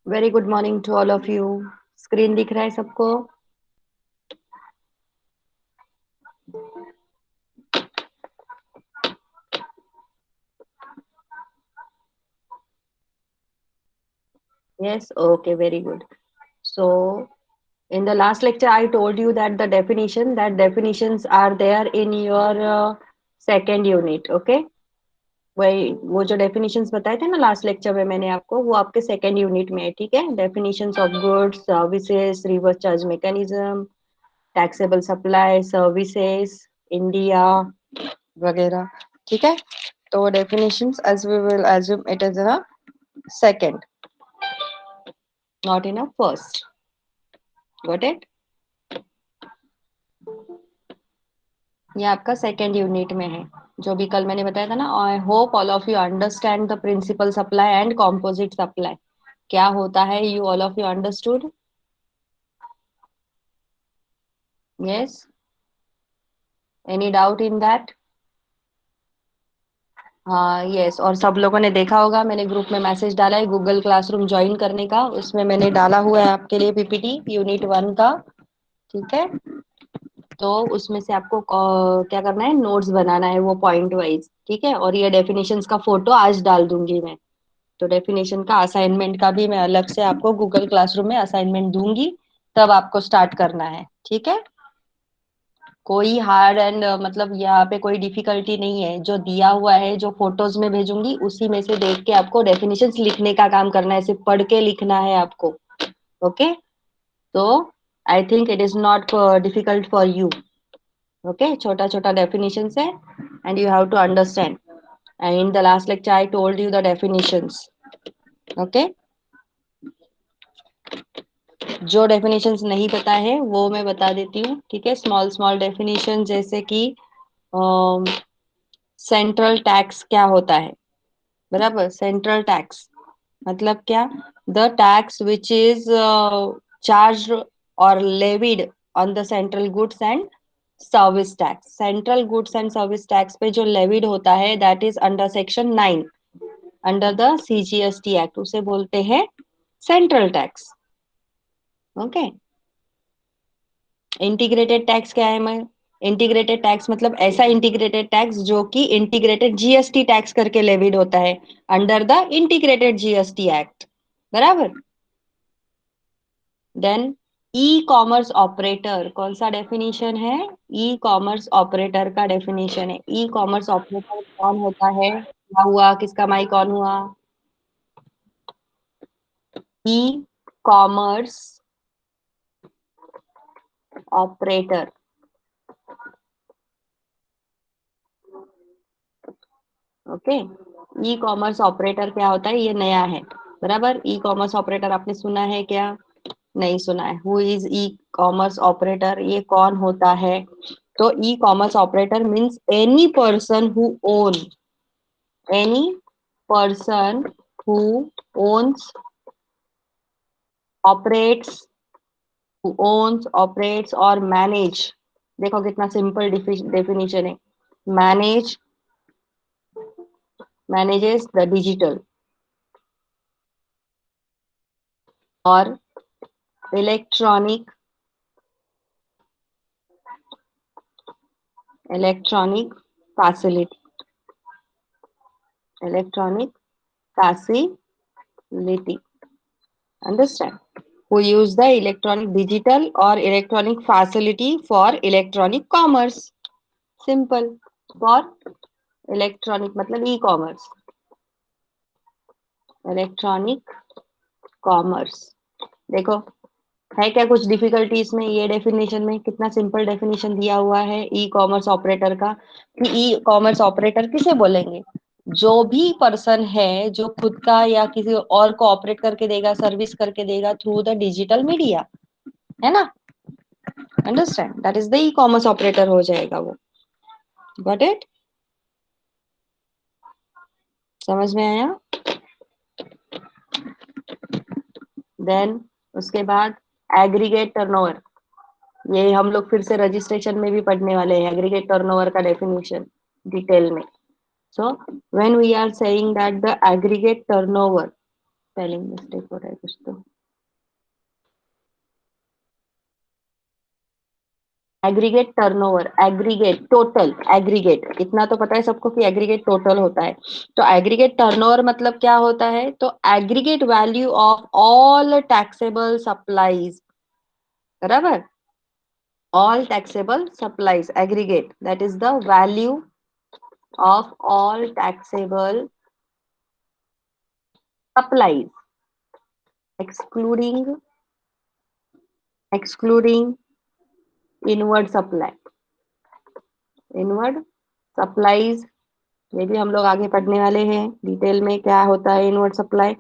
Very good morning to all of you. Screen दिख रहा है सबको? Yes, okay, very good. So, in the last lecture, I told you that that definitions are there in your second unit. Okay, वही वो जो definitions बताए थे ना लास्ट लेक्चर में मैंने आपको, वो आपके सेकेंड यूनिट में है। ठीक है, definitions of goods, services, reverse charge mechanism, taxable supply, services, India वगैरह। ठीक है, तो definitions as we will assume it is in a second, not in a first. Got it? ये आपका सेकेंड यूनिट में है, जो भी कल मैंने बताया था ना। I hope all of you understand the principle supply and composite supply क्या होता है। You all of you understood? Yes, any doubt in that? हाँ यस, और सब लोगों ने देखा होगा, मैंने ग्रुप में मैसेज डाला है गूगल क्लासरूम ज्वाइन करने का, उसमें मैंने डाला हुआ है आपके लिए पीपीटी यूनिट 1 का। ठीक है, तो उसमें से आपको क्या करना है, नोट्स बनाना है वो पॉइंट वाइज। ठीक है, और ये डेफिनेशंस का फोटो आज डाल दूंगी मैं। तो डेफिनेशन का असाइनमेंट का भी मैं अलग से आपको गूगल क्लासरूम में असाइनमेंट दूंगी, तब आपको स्टार्ट करना है। ठीक है, कोई हार्ड एंड मतलब यहाँ पे कोई डिफिकल्टी नहीं है, जो दिया हुआ है जो फोटोज में भेजूंगी उसी में से देख के आपको डेफिनेशंस लिखने का काम करना है, सिर्फ पढ़ के लिखना है आपको। ओके, तो I think it is not difficult for you. Okay, छोटा छोटा डेफिनेशन है and you have to understand. And in the last lecture I told you the definitions. Okay, जो डेफिनेशंस नहीं पता है वो मैं बता देती हूँ। ठीक है, स्मॉल स्मॉल डेफिनेशन, जैसे कि सेंट्रल टैक्स क्या होता है। बराबर, सेंट्रल टैक्स मतलब क्या? The tax which is charge और levied on the central goods and service tax. Central goods and service tax पे जो लेविड होता है that is under section 9 under the CGST act, उसे बोलते हैं central tax. Okay, integrated tax क्या है? मैं इंटीग्रेटेड टैक्स मतलब ऐसा इंटीग्रेटेड टैक्स जो कि इंटीग्रेटेड जीएसटी टैक्स करके लेविड होता है under the integrated GST act. बराबर। देन ई कॉमर्स ऑपरेटर कौन सा डेफिनेशन है? ई कॉमर्स ऑपरेटर का डेफिनेशन है। ई कॉमर्स ऑपरेटर कौन होता है? क्या हुआ, किसका माइक ऑन हुआ? ई कॉमर्स ऑपरेटर। ओके, ई कॉमर्स ऑपरेटर क्या होता है, ये नया है। बराबर, ई कॉमर्स ऑपरेटर आपने सुना है क्या? नहीं सुना है। Who is E commerce operator, ये कौन होता है? तो ई commerce operator means any person who own, any person who owns, operates, who owns operates और मैनेज। देखो कितना सिंपल डेफिनेशन है। मैनेज, मैनेजेस द डिजिटल और electronic, electronic facility, electronic facility, understand, who use the electronic digital or electronic facility for electronic commerce। simple, for electronic मतलब e commerce, electronic commerce. देखो, है क्या कुछ difficulty इसमें? ये definition में कितना सिंपल डेफिनेशन दिया हुआ है ई कॉमर्स ऑपरेटर का, कि ई कॉमर्स ऑपरेटर किसे बोलेंगे? जो भी पर्सन है जो खुद का या किसी और को ऑपरेट करके देगा, सर्विस करके देगा थ्रू द डिजिटल मीडिया, है ना? Understand, that is the E commerce operator हो जाएगा वो। Got it? समझ में आया? देन उसके बाद एग्रीगेट टर्नओवर, ये हम लोग फिर से रजिस्ट्रेशन में भी पढ़ने वाले हैं एग्रीगेट टर्नओवर का डेफिनेशन डिटेल में। So when we are saying that the aggregate turnover spelling mistake हो रहा है कुछ तो। Aggregate turnover, aggregate total, aggregate इतना तो पता है सबको कि एग्रीगेट टोटल होता है। तो एग्रीगेट टर्नओवर मतलब क्या होता है, तो aggregate value of all taxable supplies, बराबर, all taxable supplies, aggregate, that is the value of all taxable supplies, excluding excluding inward supply, inward supplies, ये भी हम लोग आगे पढ़ने वाले हैं डिटेल में क्या होता है inward supply.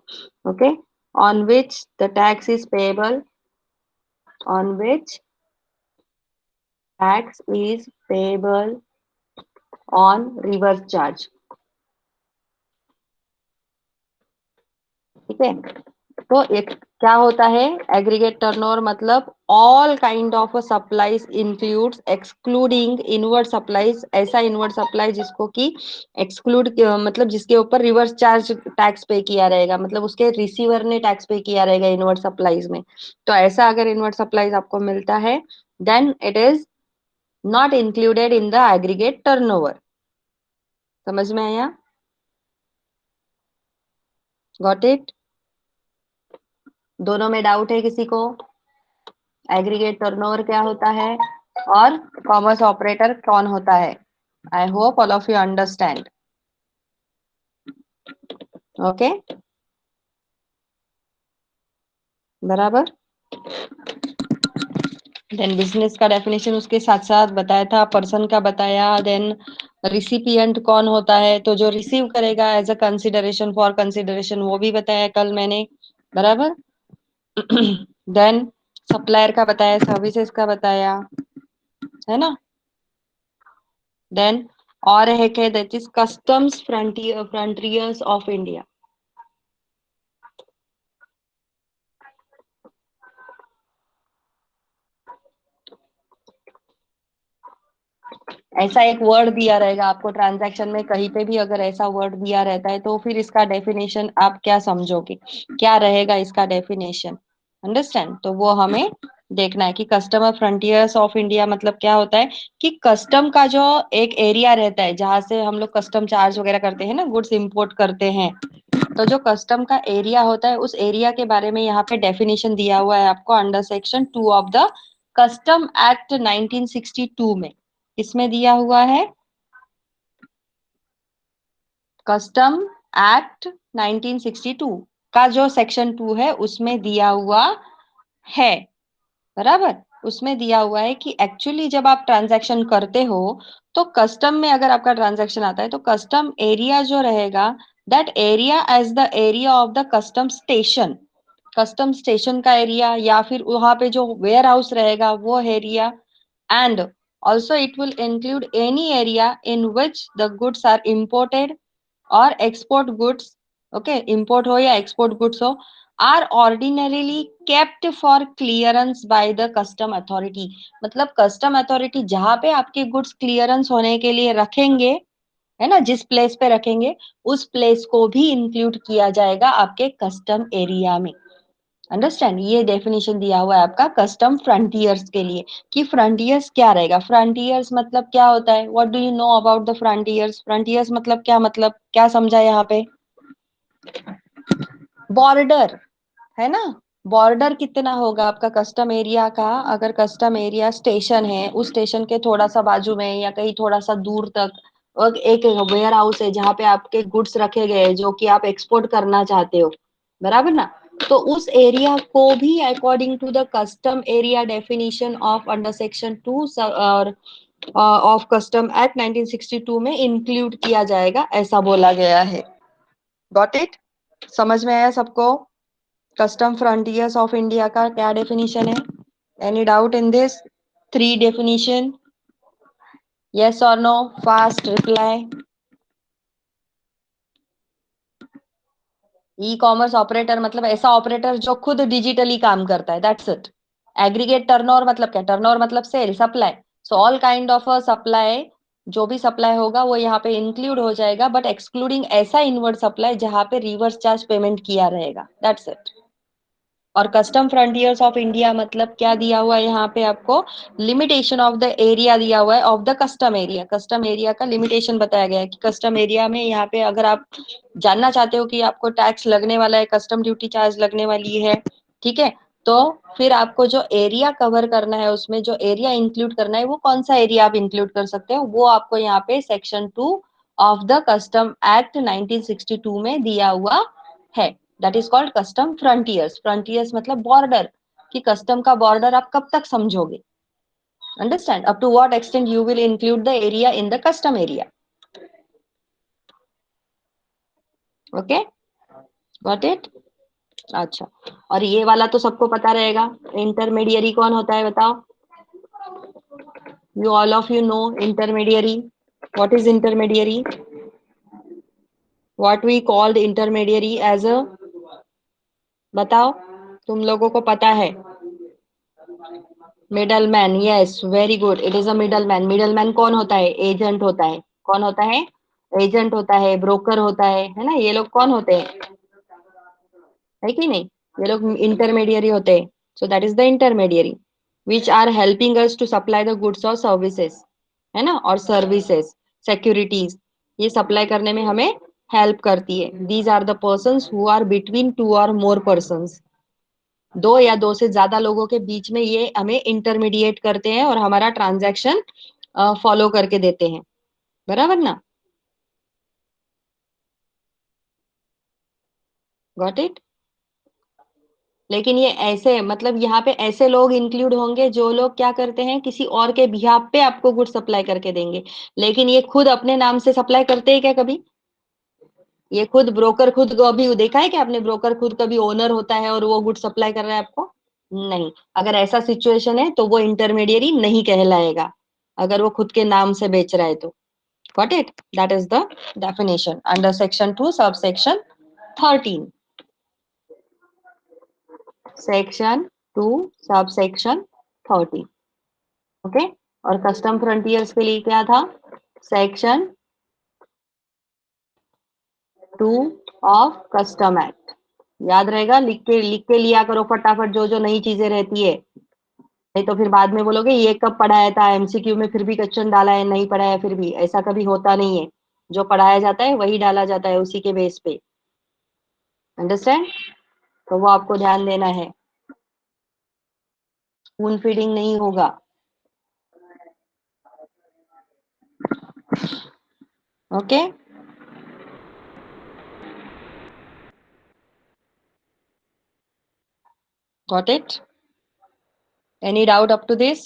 Okay, on which the tax is payable, on which tax is payable on reverse charge, ठीक है। तो एक क्या होता है, एग्रीगेट टर्नओवर मतलब all kind of supplies includes excluding inward supplies, ऐसा इनवर्ड सप्लाई जिसको कि एक्सक्लूड मतलब जिसके ऊपर रिवर्स चार्ज टैक्स पे किया रहेगा, मतलब उसके रिसीवर ने टैक्स पे किया रहेगा इनवर्ड सप्लाईज में। तो ऐसा अगर इनवर्ड सप्लाईज आपको मिलता है then it is not included in the aggregate turnover. समझ में आया? Got it? दोनों में डाउट है किसी को? एग्रीगेट टर्नओवर क्या होता है और कॉमर्स ऑपरेटर कौन होता है? आई hope all of you understand. Okay, बराबर। देन बिजनेस का डेफिनेशन उसके साथ साथ बताया था, पर्सन का बताया, देन रिसिपिएंट कौन होता है, तो जो रिसीव करेगा as a consideration, for consideration, वो भी बताया कल मैंने, बराबर। देन सप्लायर का बताया, सर्विसेज का बताया, है ना। देन और है क्या, that is customs frontiers of India. ऐसा एक वर्ड दिया रहेगा आपको ट्रांजैक्शन में, कहीं पे भी अगर ऐसा वर्ड दिया रहता है तो फिर इसका डेफिनेशन आप क्या समझोगे, क्या रहेगा इसका डेफिनेशन, अंडरस्टैंड? तो वो हमें देखना है कि कस्टमर फ्रंटियर्स ऑफ इंडिया मतलब क्या होता है, कि कस्टम का जो एक एरिया रहता है जहां से हम लोग कस्टम चार्ज वगैरह करते हैं ना, गुड्स इंपोर्ट करते हैं, तो जो कस्टम का एरिया होता है उस एरिया के बारे में यहाँ पे डेफिनेशन दिया हुआ है आपको under section 2 of the custom act 1962 में। इसमें दिया हुआ है कस्टम एक्ट 1962 का जो सेक्शन 2 है उसमें दिया हुआ है, बराबर। उसमें दिया हुआ है कि एक्चुअली जब आप ट्रांजैक्शन करते हो तो कस्टम में अगर आपका ट्रांजैक्शन आता है तो कस्टम एरिया जो रहेगा, that area as the area of the custom station, custom station का एरिया या फिर वहां पे जो वेयर हाउस रहेगा वो area, and also it will include any area in which the goods are imported or export goods, okay, import हो या export goods हो, are ordinarily kept for clearance by the custom authority। मतलब custom authority जहां पे आपके goods clearance होने के लिए रखेंगे, है ना, जिस प्लेस पे रखेंगे उस प्लेस को भी इंक्लूड किया जाएगा आपके कस्टम एरिया में, अंडरस्टैंड। ये डेफिनेशन दिया हुआ है आपका कस्टम फ्रंटियर्स के लिए, कि फ्रंटियर्स क्या रहेगा, फ्रंटियर्स मतलब क्या होता है, what do you know about the frontiers, frontiers मतलब क्या, मतलब क्या समझा यहाँ पे, बॉर्डर, है ना। बॉर्डर कितना होगा आपका कस्टम एरिया का, अगर कस्टम एरिया स्टेशन है, उस स्टेशन के थोड़ा सा बाजू में या कहीं थोड़ा सा दूर तक और एक वेयर हाउस है जहाँ पे आपके गुड्स रखे गए हैं जो कि आप एक्सपोर्ट करना चाहते हो, बराबर ना। तो उस एरिया को भी according to the custom area definition of under section 2 और ऑफ कस्टम एक्ट 1962 में इंक्लूड किया जाएगा, ऐसा बोला गया है। Got it? समझ में आया सबको? कस्टम फ्रंटियर्स ऑफ इंडिया का क्या डेफिनेशन है? Any doubt in this three definition? Yes और no, fast reply. E commerce operator मतलब ऐसा ऑपरेटर जो खुद डिजिटली काम करता है, दैट्स इट। एग्रीगेट टर्नओवर मतलब क्या, टर्नओवर मतलब sale, supply, so all kind of a supply जो भी सप्लाई होगा वो यहाँ पे इंक्लूड हो जाएगा, बट एक्सक्लूडिंग ऐसा इनवर्ड सप्लाई जहाँ पे रिवर्स चार्ज पेमेंट किया रहेगा, दैट्स इट। और कस्टम फ्रंटियर्स ऑफ इंडिया मतलब क्या दिया हुआ है यहाँ पे आपको, लिमिटेशन ऑफ द एरिया दिया हुआ है, of the custom area, custom area का लिमिटेशन बताया गया है कि कस्टम एरिया में यहाँ पे अगर आप जानना चाहते हो कि आपको टैक्स लगने वाला है, कस्टम ड्यूटी चार्ज लगने वाली है, ठीक है, तो फिर आपको जो एरिया कवर करना है, उसमें जो एरिया इंक्लूड करना है, वो कौन सा एरिया आप इंक्लूड कर सकते हो, वो आपको यहाँ पे section 2 of the custom act 1962 में दिया हुआ है। That is called custom frontiers. Frontiers मतलब बॉर्डर, कि कस्टम का बॉर्डर आप कब तक समझोगे, understand, up to what extent you will include the area in the custom area. Okay, got it. अच्छा, और ये वाला तो सबको पता रहेगा, इंटरमीडियरी कौन होता है बताओ, you all of you know intermediary, what is intermediary, what we called intermediary as a, बताओ, तुम लोगों को पता है, middle man, yes very good, it is a middle man. Middle man कौन होता है, एजेंट होता है, कौन होता है, एजेंट होता है, ब्रोकर होता है ना, ये लोग कौन होते हैं, है कि नहीं, ये लोग इंटरमीडियरी होते हैं। So that is the intermediary which are helping us to supply the goods और सर्विसेज, है ना, और सर्विसेज, सिक्योरिटीज, ये सप्लाई करने में हमें हेल्प करती है। These are the persons who are between two और मोर पर्सन्स, दो या दो से ज्यादा लोगों के बीच में ये हमें इंटरमीडिएट करते हैं और हमारा ट्रांजैक्शन फॉलो करके देते हैं, बराबर ना, गॉट इट। लेकिन ये ऐसे मतलब यहाँ पे ऐसे लोग इंक्लूड होंगे जो लोग क्या करते हैं, किसी और के बिहाफ पे आपको गुड सप्लाई करके देंगे, लेकिन ये खुद अपने नाम से सप्लाई करते हैं क्या कभी, ये खुद ब्रोकर खुद को अभी देखा है कि आपने, ब्रोकर खुद कभी ओनर होता है और वो गुड सप्लाई कर रहा है आपको, नहीं, अगर ऐसा सिचुएशन है तो वो इंटरमीडियरी नहीं कहलाएगा, अगर वो खुद के नाम से बेच रहा है तो, got it, that is the definition under section 2 sub section 13, section 2 sub section 30, okay. और कस्टम फ्रंटियर्स के लिए क्या था, सेक्शन 2 ऑफ कस्टम एक्ट, याद रहेगा, लिख के लिया करो फटाफट जो जो नई चीजें रहती है, नहीं तो फिर बाद में बोलोगे ये कब पढ़ाया था एमसीक्यू में, फिर भी क्वेश्चन डाला है, नहीं पढ़ाया फिर भी, ऐसा कभी होता नहीं है, जो पढ़ाया जाता है वही डाला जाता है उसी के बेस पे, अंडरस्टैंड, तो वो आपको ध्यान देना है, स्पून फीडिंग नहीं होगा, okay, got it, any doubt up to this,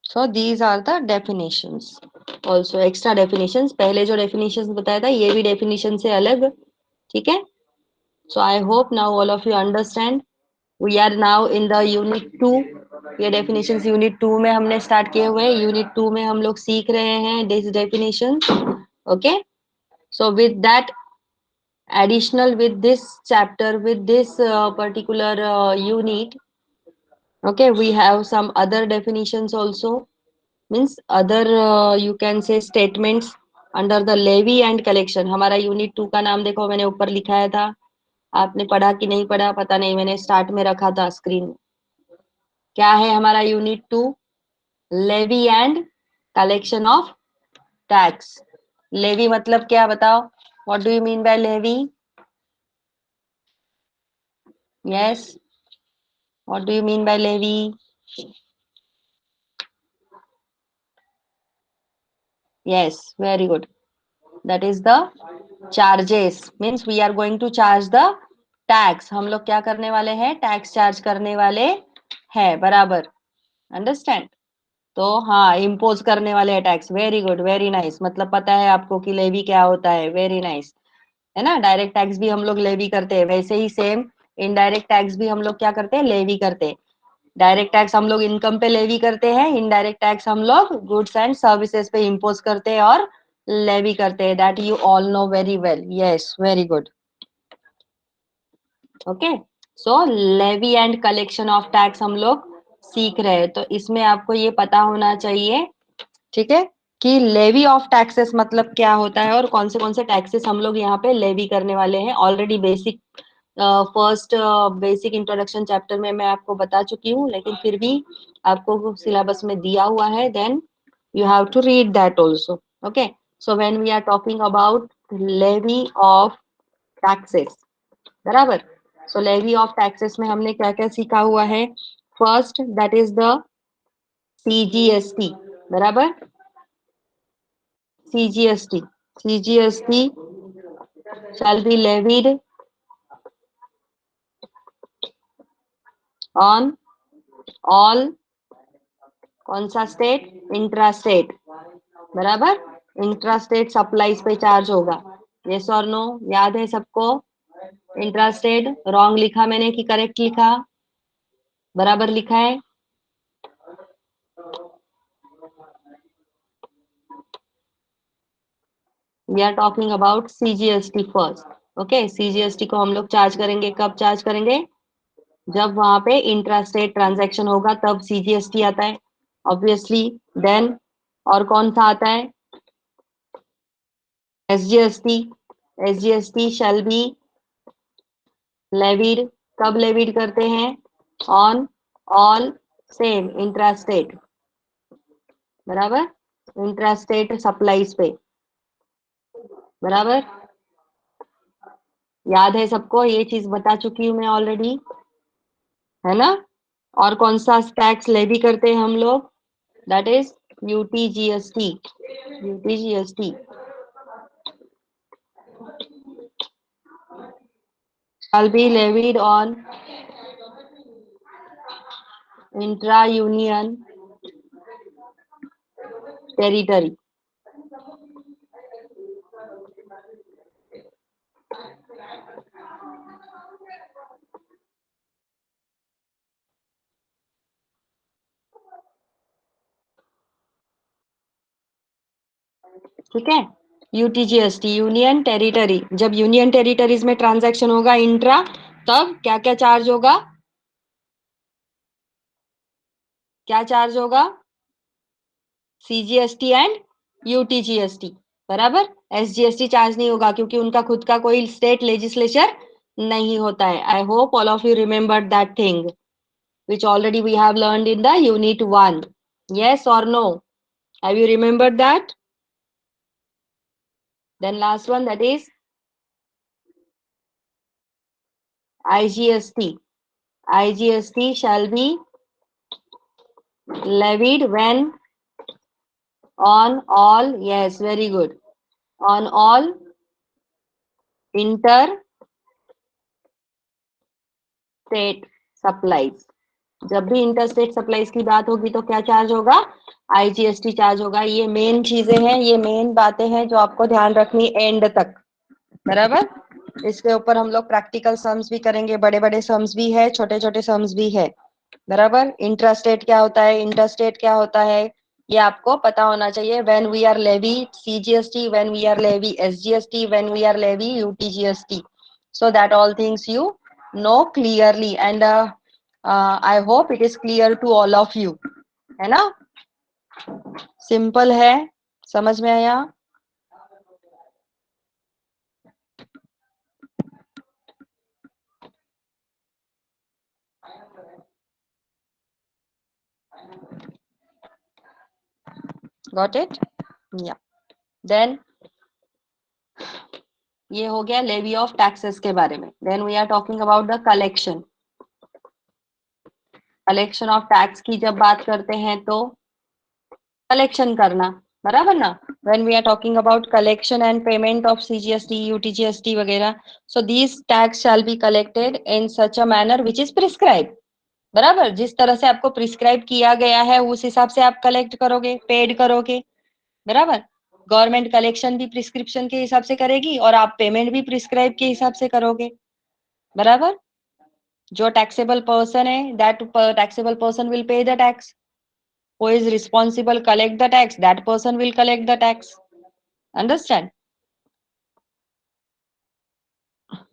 so these are the definitions, also extra definitions, पहले जो डेफिनेशंस बताया था ये भी डेफिनेशन से अलग, ठीक है। So I hope now all of you understand, we are now in the unit 2, ये डेफिनेशंस यूनिट 2 में हमने स्टार्ट किए हुए, यूनिट 2 में हम लोग सीख रहे हैं this definition, okay. So with that additional with this chapter, with this particular unit, okay, we have some other definitions also, means other you can say statements under the levy and collection। हमारा unit 2 का नाम देखो मैंने ऊपर लिखाया था, आपने पढ़ा कि नहीं पढ़ा पता नहीं, मैंने स्टार्ट में रखा था स्क्रीन में, क्या है हमारा unit 2, levy and collection of tax. Levy मतलब क्या बताओ, what do you mean by levy, yes, what do you mean by levy, yes very good, that is the charges, means we are going to charge the tax, हम लोग क्या करने वाले हैं, tax charge करने वाले हैं, बराबर, अंडरस्टैंड, तो हाँ इम्पोज करने वाले हैं tax, very good very nice, मतलब पता है आपको कि लेवी क्या होता है, वेरी नाइस, है ना, डायरेक्ट टैक्स भी हम लोग लेवी करते हैं, वैसे ही सेम इनडायरेक्ट टैक्स भी हम लोग क्या करते हैं, लेवी करते हैं। डायरेक्ट टैक्स हम लोग इनकम पे लेवी करते हैं, इनडायरेक्ट टैक्स हम लोग गुड्स एंड सर्विसेज पे इम्पोज करते हैं और लेवी करते हैं, that you all know very well, yes very good, okay. So levy and collection of tax हम लोग सीख रहे हैं, तो इसमें आपको ये पता होना चाहिए, ठीक है, कि लेवी ऑफ टैक्सेस मतलब क्या होता है और कौन से टैक्सेस हम लोग यहाँ पे लेवी करने वाले हैं। Already basic first basic introduction chapter में मैं आपको बता चुकी हूँ, लेकिन फिर भी आपको सिलेबस में दिया हुआ है, then you have to read that also. Okay, so when we are talking about levy of taxes, बराबर, so levy of taxes में हमने क्या क्या सीखा हुआ है? First that is the CGST, बराबर, CGST, CGST shall be levied on all, कौन सा स्टेट? इंट्रा स्टेट, बराबर, इंट्रा स्टेट सप्लाईज पे चार्ज होगा। यस और नो, याद है सबको? इंट्रा स्टेट रॉन्ग लिखा मैंने कि करेक्ट लिखा? बराबर लिखा है। We are talking about CGST first. Okay, CGST को हम लोग चार्ज करेंगे, कब चार्ज करेंगे? जब वहां पे इंट्रा स्टेट ट्रांजेक्शन होगा तब CGST आता है ऑब्वियसली। देन और कौन सा आता है? SGST, SGST shall be levied, कब लेविड करते हैं? On all same intra state, बराबर, इंट्रा स्टेट सप्लाईज पे, बराबर, याद है सबको? ये चीज बता चुकी हूँ मैं ऑलरेडी, है ना? और कौन सा टैक्स लेवी करते हैं हम लोग? That is UTGST, UTGST shall be levied on intra union territory, ठीक है? UTGST यूनियन टेरिटरी, जब यूनियन टेरिटरीज में ट्रांजैक्शन होगा इंट्रा, तब क्या क्या चार्ज होगा? क्या चार्ज होगा? CGST एंड UTGST, बराबर। SGST चार्ज नहीं होगा क्योंकि उनका खुद का कोई स्टेट लेजिस्लेचर नहीं होता है। आई hope all of you remember that thing which already we have learned in the unit 1. Yes or no? Have you remembered that? Then last one, that is IGST. IGST shall be levied when on all, yes, very good, on all inter state supplies. जब भी inter state supplies की बात होगी तो क्या charge होगा? IGST charge होगा। ये मेन चीजें हैं, ये मेन बातें हैं जो आपको ध्यान रखनी एंड तक, बराबर। इसके ऊपर हम लोग प्रैक्टिकल सम्स भी करेंगे, बड़े बड़े सम्स भी है, छोटे छोटे सम्स भी है, बराबर। इंट्रास्टेट क्या होता है, इंटरस्टेट क्या होता है, ये आपको पता होना चाहिए। When we are levy CGST, when we are levy SGST, when we are levy UTGST, so that all things you know clearly and I hope it is clear to all of you, है ना? Simple है, समझ में आया? Got it? Yeah. Then ये हो गया levy of taxes के बारे में। Then we are talking about the collection. Collection of tax की जब बात करते हैं तो कलेक्शन करना, बराबर ना? When we are talking about collection and payment of CGST, UTGST वगैरह, so these tax shall be collected in such a manner which is prescribe, बराबर। जिस तरह से आपको प्रिस्क्राइब किया गया है उस हिसाब से आप कलेक्ट करोगे, पेड करोगे, बराबर। गवर्नमेंट कलेक्शन भी प्रिस्क्रिप्शन के हिसाब से करेगी और आप पेमेंट भी प्रिस्क्राइब के हिसाब से करोगे, बराबर। जो टैक्सेबल पर्सन है, that taxable person will pay the tax, who is responsible collect the tax, that person will collect the tax. Understand?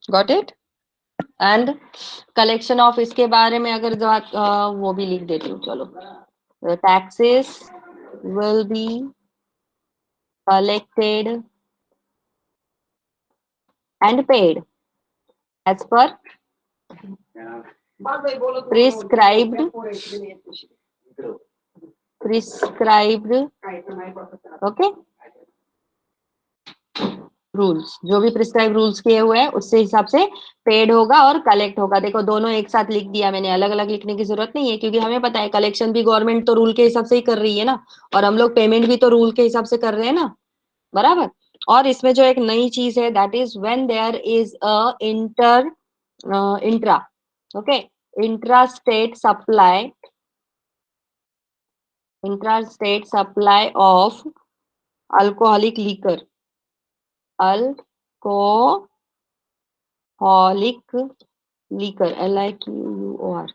Got it? And collection of, इसके बारे में अगर वो भी लिख देती हूँ, चलो। Taxes will be collected and paid as per prescribed prescribed okay rules, जो भी प्रिस्क्राइब रूल्स किए हुए हैं उससे हिसाब से पेड होगा और कलेक्ट होगा। देखो दोनों एक साथ लिख दिया मैंने, अलग अलग लिखने की जरूरत नहीं है, क्योंकि हमें पता है कलेक्शन भी गवर्नमेंट तो रूल के हिसाब से ही कर रही है ना, और हम लोग पेमेंट भी तो रूल के हिसाब से कर रहे हैं ना, बराबर। और इसमें जो एक नई चीज है, that is when there is a intra okay intra state supply, intra state supply of alcoholic liquor, alcoholic liquor, LIQUOR,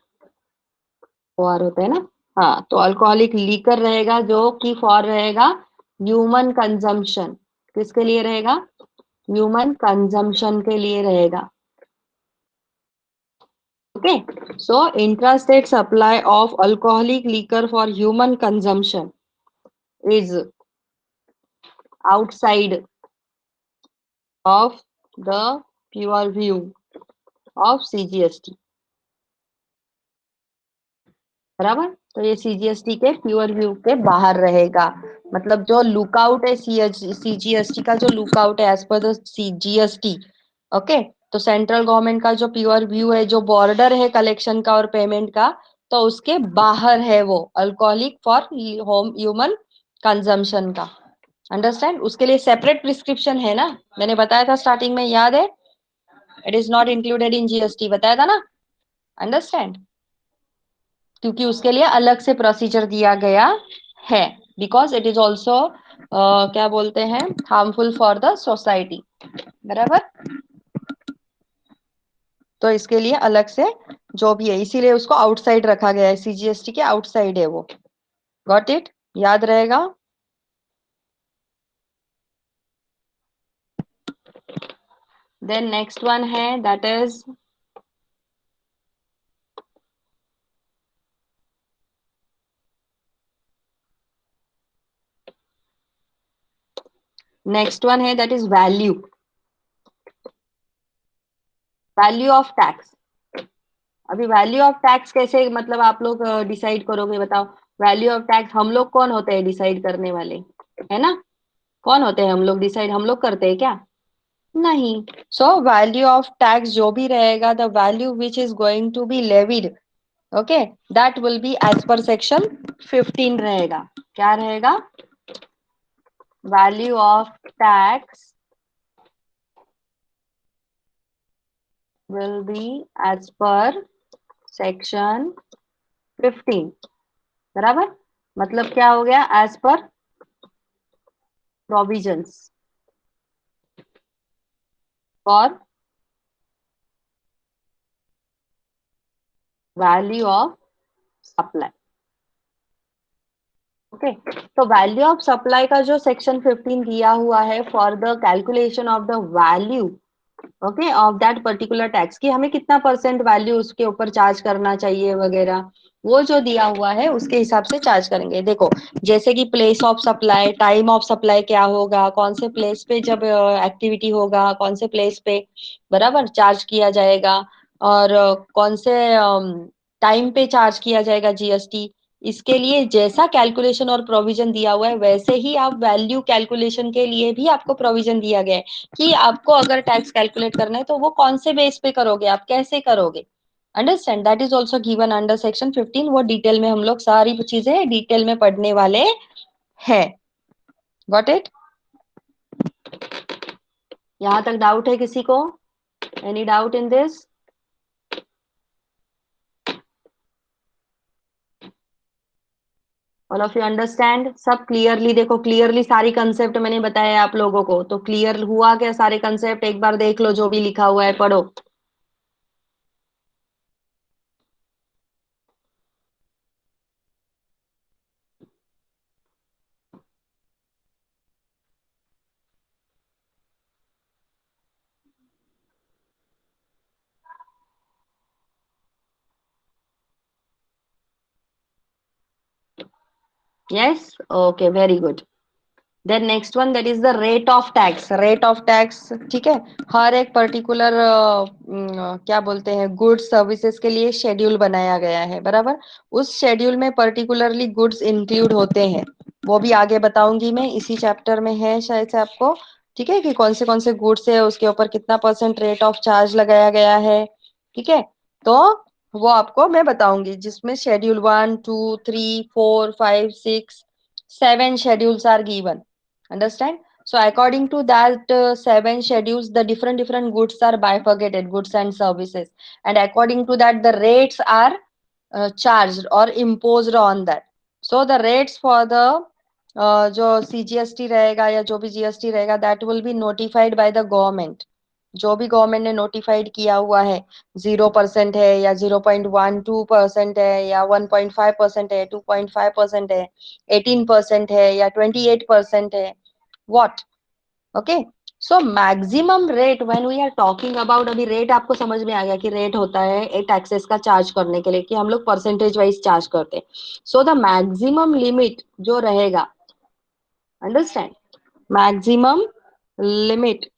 OR होता है ना। हाँ, तो अल्कोहलिक लीकर रहेगा जो कि फॉर रहेगा ह्यूमन कंजम्पशन, किसके लिए रहेगा, ह्यूमन कंजम्पशन के लिए रहेगा। Okay, so intrastate supply of alcoholic liquor for human consumption is outside of the pure view of CGST, बराबर। तो ये CGST के प्योर व्यू के बाहर रहेगा, मतलब जो लुकआउट है CGST का, जो लुकआउट है as per the CGST, okay. तो सेंट्रल गवर्नमेंट का जो प्योर व्यू है, जो बॉर्डर है कलेक्शन का और पेमेंट का, तो उसके बाहर है वो alcoholic for home human consumption का। अंडरस्टैंड, उसके लिए सेपरेट प्रिस्क्रिप्शन है ना, मैंने बताया था स्टार्टिंग में, याद है, it is not included in GST, बताया था ना। अंडरस्टैंड, क्योंकि उसके लिए अलग से प्रोसीजर दिया गया है, बिकॉज इट इज ऑल्सो क्या बोलते हैं, हार्मफुल फॉर द सोसाइटी, बराबर। तो इसके लिए अलग से जो भी है, इसीलिए उसको आउटसाइड रखा गया है, CGST के आउटसाइड है वो। गॉट इट, याद रहेगा। देन नेक्स्ट वन है, दैट इज नेक्स्ट वन है, that is value, value of tax. अभी वैल्यू ऑफ टैक्स कैसे, मतलब आप लोग डिसाइड करोगे, बताओ। वैल्यू ऑफ टैक्स हम लोग कौन होते हैं डिसाइड करने वाले, है ना। कौन होते हैं हम लोग डिसाइड, हम लोग करते हैं क्या, नहीं। सो वैल्यू ऑफ टैक्स जो भी रहेगा, the value which is going to be levied, okay, that will be as per section 15 रहेगा। क्या रहेगा, value of tax will be as per section 15, बराबर। मतलब क्या हो गया, as per provisions for value of supply, okay. तो value of supply का जो सेक्शन 15 दिया हुआ है for the calculation of the value, okay, of that particular tax, कि हमें कितना परसेंट वैल्यू उसके ऊपर चार्ज करना चाहिए वगैरह, वो जो दिया हुआ है उसके हिसाब से चार्ज करेंगे। देखो, जैसे कि place of supply, time of supply क्या होगा, कौन से प्लेस पे जब एक्टिविटी होगा, कौन से प्लेस पे बराबर चार्ज किया जाएगा, और कौन से टाइम पे चार्ज किया जाएगा GST, इसके लिए जैसा कैलकुलेशन और प्रोविजन दिया हुआ है, वैसे ही आप वैल्यू कैलकुलेशन के लिए भी आपको प्रोविजन दिया गया है, कि आपको अगर टैक्स कैलकुलेट करना है तो वो कौन से बेस पे करोगे, आप कैसे करोगे। Understand, that is also given under section 15। वो डिटेल में हम लोग सारी चीजें डिटेल में पढ़ने वाले हैं। गॉट इट, यहां तक डाउट है किसी को, any doubt in this. All of you understand, सब क्लियरली, देखो क्लियरली सारी कंसेप्ट मैंने बताया आप लोगों को, तो क्लियर हुआ क्या सारे कंसेप्ट, एक बार देख लो जो भी लिखा हुआ है, पढ़ो। Yes, okay, very good. Then next one, that is the rate of tax. Rate of tax, ठीक है, हर एक पर्टिकुलर क्या बोलते हैं, गुड्स सर्विसेज के लिए शेड्यूल बनाया गया है, बराबर। उस शेड्यूल में पर्टिकुलरली गुड्स इंक्लूड होते हैं, वो भी आगे बताऊंगी मैं, इसी चैप्टर में है शायद से आपको, ठीक है, कि कौन से गुड्स है, उसके ऊपर कितना परसेंट रेट ऑफ चार्ज लगाया गया है, ठीक है। तो वो आपको मैं बताऊंगी, जिसमें schedule 1, 2, 3, 4, 5, 6, 7 schedules are given. Understand? So according to that 7 schedules, the different goods are bifurcated, goods and services, and according to that, the rates are charged or imposed on that. So the rates for the जो CGST रहेगा या जो भी GST रहेगा, that will be notified by the government. जो भी government ने notified किया हुआ है, 0% है या 0.12% है या 1.5% है, 2.5% है, 18% है या 28% है, what? Okay. So maximum rate when we are talking about, अभी रेट आपको समझ में आ गया कि रेट होता है एक टैक्सेस का चार्ज करने के लिए, कि हम लोग परसेंटेज वाइज चार्ज करते हैं। सो द मैक्सिमम लिमिट जो रहेगा, understand, maximum limit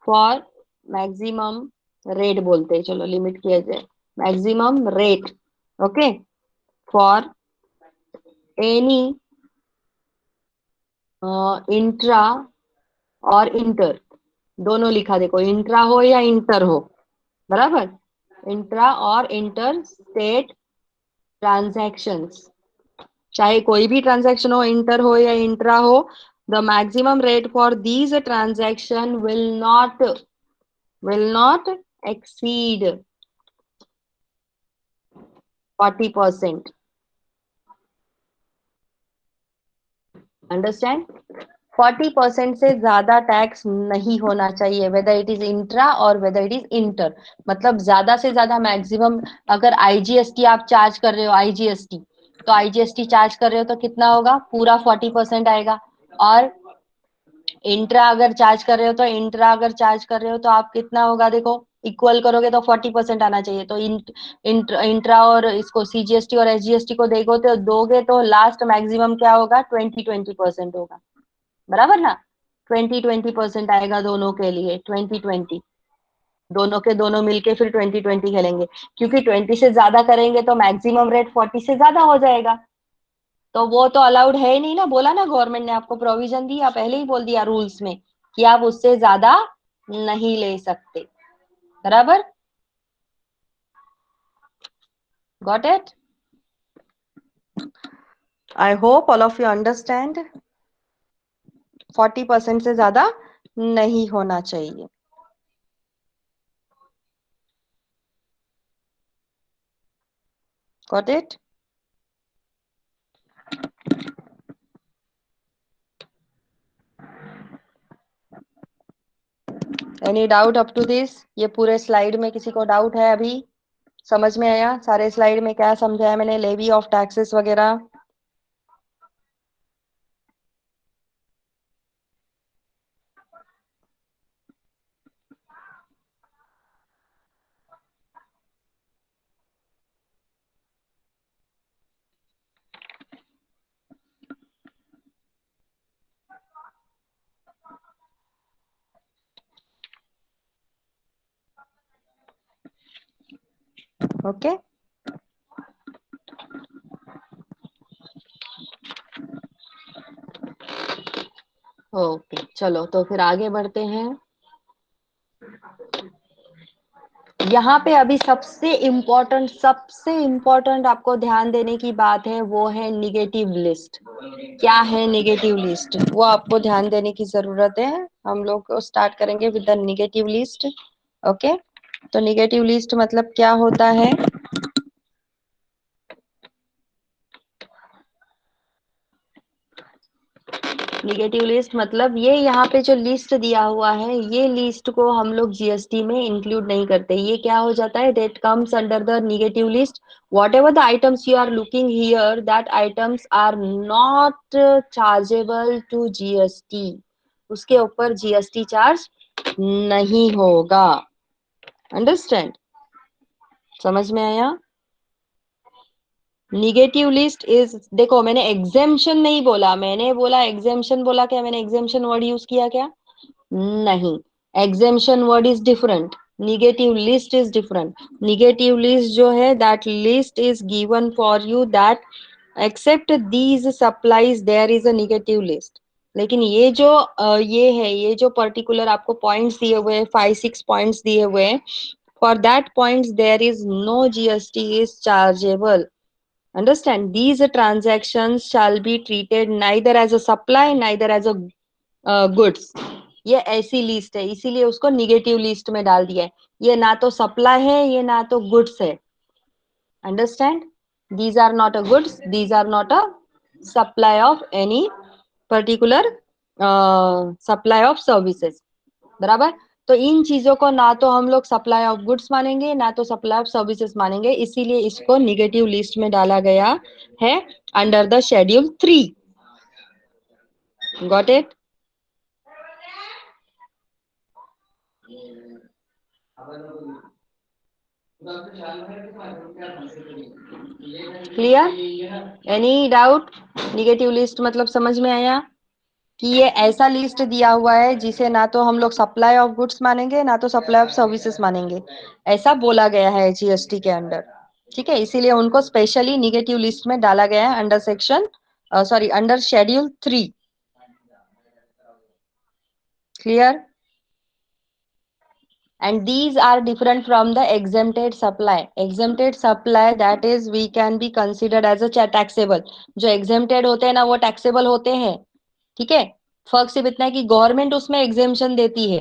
for, maximum rate बोलते हैं, चलो लिमिट किया जाए, maximum rate, okay, for any intra और इंटर, दोनों लिखा, देखो, इंट्रा हो या इंटर हो, बराबर, इंट्रा और इंटर स्टेट ट्रांजैक्शंस, चाहे कोई भी ट्रांजैक्शन हो, इंटर हो या इंट्रा हो, the maximum rate for these transaction will not exceed 40%। Understand? 40% से ज्यादा टैक्स नहीं होना चाहिए, वेदर इट इज इंट्रा और वेदर इट इज इंटर। मतलब ज्यादा से ज्यादा मैक्सिमम, अगर आईजीएसटी आप चार्ज कर रहे हो, आईजीएसटी, तो आईजीएसटी चार्ज कर रहे हो तो कितना होगा, पूरा 40% आएगा। और इंट्रा अगर चार्ज कर रहे हो, तो इंट्रा अगर चार्ज कर रहे हो तो आप कितना होगा, देखो, इक्वल करोगे तो 40% आना चाहिए। तो इंट्रा और इसको सीजीएसटी और एसजीएसटी को देखो तो दोगे तो लास्ट मैक्सिमम क्या होगा, 20-20% होगा, बराबर ना। 20-20% आएगा दोनों के लिए, 20-20, दोनों के दोनों मिलके फिर 20-20 खेलेंगे, क्योंकि 20 से ज्यादा करेंगे तो मैक्सिमम रेट 40 से ज्यादा हो जाएगा। तो वो तो अलाउड है ही नहीं ना, बोला ना, गवर्नमेंट ने आपको प्रोविजन दिया, पहले ही बोल दिया रूल्स में कि आप उससे ज्यादा नहीं ले सकते, बराबर। Got it? I hope all of you understand. 40% से ज्यादा नहीं होना चाहिए। Got it? Any doubt up to this? ये पूरे स्लाइड में किसी को डाउट है अभी? समझ में आया सारे स्लाइड में क्या समझाया मैंने, लेवी ऑफ टैक्सेस वगैरह? ओके, ओके, चलो तो फिर आगे बढ़ते हैं। यहाँ पे अभी सबसे इम्पोर्टेंट आपको ध्यान देने की बात है, वो है निगेटिव लिस्ट। क्या है निगेटिव लिस्ट, वो आपको ध्यान देने की जरूरत है। हम लोग स्टार्ट करेंगे with the negative list. Okay, तो निगेटिव लिस्ट मतलब क्या होता है? निगेटिव लिस्ट मतलब ये यहाँ पे जो लिस्ट दिया हुआ है, ये लिस्ट को हम लोग जीएसटी में इंक्लूड नहीं करते। ये क्या हो जाता है, that comes under the negative list. Whatever the items you are looking here, that items are not chargeable to GST. उसके ऊपर जीएसटी चार्ज नहीं होगा। अंडरस्टैंड? समझ में आया? निगेटिव लिस्ट इज, देखो मैंने एग्जेम्पशन नहीं बोला, मैंने बोला एग्जेम्पशन बोला क्या, मैंने एग्जेम्पशन वर्ड यूज किया क्या? नहीं, exemption word is different, negative list is different. Negative list जो है, that list is given for you that except these supplies there is a negative list. लेकिन ये जो ये है, ये जो पर्टिकुलर आपको पॉइंट्स दिए हुए हैं, 5-6 पॉइंट्स दिए हुए हैं, for that points there is no GST is chargeable. Understand? These transactions shall be treated neither as a supply neither as a goods। ये ऐसी लिस्ट है, इसीलिए उसको निगेटिव लिस्ट में डाल दिया है। ये ना तो सप्लाई है, ये ना तो गुड्स है। Understand? These are not a goods, these are not a supply of any particular supply of services. बराबर? तो इन चीजों को ना तो हम लोग सप्लाई ऑफ गुड्स मानेंगे, ना तो सप्लाई ऑफ सर्विसेज मानेंगे, इसीलिए इसको निगेटिव लिस्ट में डाला गया है under the schedule 3। Got it? Clear? Any doubt? Negative list मतलब समझ में आया कि ये ऐसा लिस्ट दिया हुआ है जिसे ना तो हम लोग सप्लाई ऑफ गुड्स मानेंगे, ना तो सप्लाई ऑफ सर्विसेज मानेंगे, ऐसा बोला गया है जीएसटी के अंडर। ठीक है, इसीलिए उनको स्पेशली निगेटिव लिस्ट में डाला गया है under section, sorry, under schedule 3। Clear? And these are different from the exempted supply। exempted supply, that is we can be considered as a taxable। जो exempted होते हैं ना, वो taxable होते हैं। ठीक है, फर्क सिर्फ इतना है कि गवर्नमेंट उसमें एग्जेम्पशन देती है।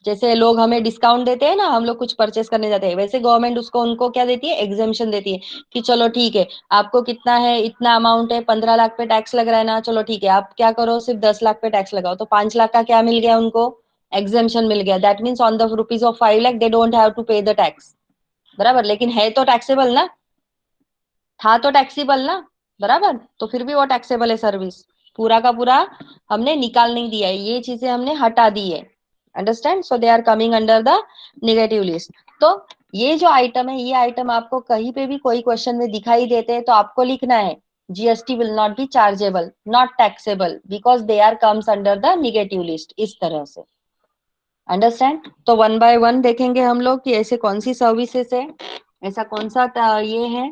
जैसे लोग हमें डिस्काउंट देते हैं ना, हम लोग कुछ परचेस करने जाते हैं, वैसे गवर्नमेंट उसको उनको क्या देती है, एग्जेम्पशन देती है कि चलो ठीक है, आपको कितना है, इतना अमाउंट है, 15 लाख पे टैक्स लग रहा है ना, चलो ठीक है, आप क्या करो, सिर्फ 10 लाख पे टैक्स लगाओ, तो 5 लाख का क्या मिल गया उनको, एग्जेम्पशन मिल गया। That means on the rupees of 5 lakh they don't have to pay the tax. बराबर? लेकिन है तो टैक्सेबल ना, था तो टैक्सेबल ना। बराबर? तो फिर भी वो टैक्सेबल है सर्विस। पूरा का पूरा हमने निकाल नहीं दिया है, ये चीजें हमने हटा दी है। Understand? So they are coming under the negative list. तो ये जो आइटम है, ये आइटम आपको कहीं पे भी कोई क्वेश्चन में दिखाई देते हैं तो आपको लिखना है GST will not be chargeable, not taxable, because they are comes under the negative list, इस तरह से। अंडरस्टैंड? तो वन बाय वन देखेंगे हम लोग कि ऐसे कौन सी सर्विसेज है, ऐसा कौन सा ये है।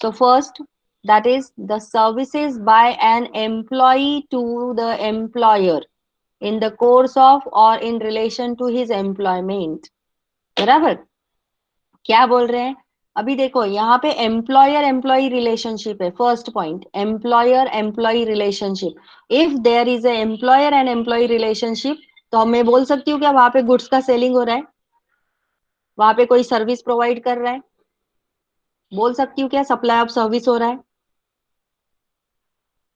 So first, that is the services by an employee to the employer in the course of or in relation to his employment। बराबर? क्या बोल रहे हैं? अभी देखो यहाँ पे एम्प्लॉयर एम्प्लॉय रिलेशनशिप है। First point, employer employee relationship. If there is a employer and employee relationship, तो मैं बोल सकती हूँ क्या वहां पे गुड्स का सेलिंग हो रहा है, वहां पे कोई सर्विस प्रोवाइड कर रहा है? बोल सकती हूँ क्या सप्लाई ऑफ सर्विस हो रहा है?